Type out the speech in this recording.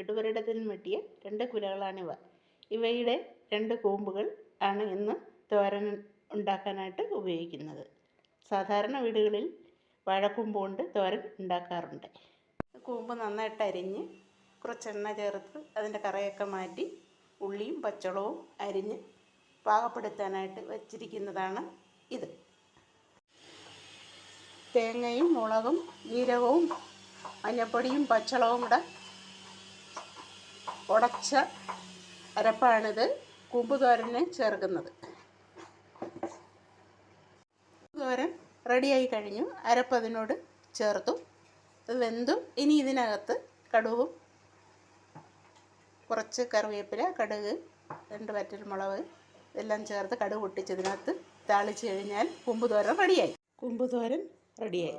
ഇടുവരിടത്തിൽ വെട്ടിയ 2 കുലകളാണിവ. ഇവയുടെ 2 കൂമ്പുകൾ ആണ് ഇന്ന് തോരൻ ഉണ്ടാക്കാനായിട്ട് ഉപയോഗിക്കുന്നത്. സാധാരണ വീടുകളിൽ വാഴക്കൂമ്പ് കൊണ്ട് തോരൻ ഉണ്ടാക്കാറുണ്ട്. കൂമ്പ് നന്നായിട്ട് അരിഞ്ഞ് കുറച്ച് എണ്ണ ചേർത്ത് അതിൻ്റെ കറയൊക്കെ മാറ്റി ഉള്ളിയും പച്ചമുളകും അരിഞ്ഞ് പാകപ്പെടുത്താനായിട്ട് വച്ചിരിക്കുന്നതാണ് ഇത്. തേങ്ങയും മുളകും ജീരകവും മഞ്ഞൾപ്പൊടിയും പച്ചമുളകും കൂടെ ഉടച്ച അരപ്പാണിത് കൂമ്പ് തോരന് ചേർക്കുന്നത്. തോരൻ റെഡിയായി കഴിഞ്ഞു. അരപ്പ് അതിനോട് ചേർത്തു. അത് വെന്തു. ഇനി ഇതിനകത്ത് കടുകും കുറച്ച് കറിവേപ്പില, കടുക്, 2 വറ്റൽമുളക് ഇതെല്ലാം ചേർത്ത് കടുക് പൊട്ടിച്ചതിനകത്ത് താളിച്ച് കഴിഞ്ഞാൽ കൂമ്പ് തോരൻ റെഡിയായി.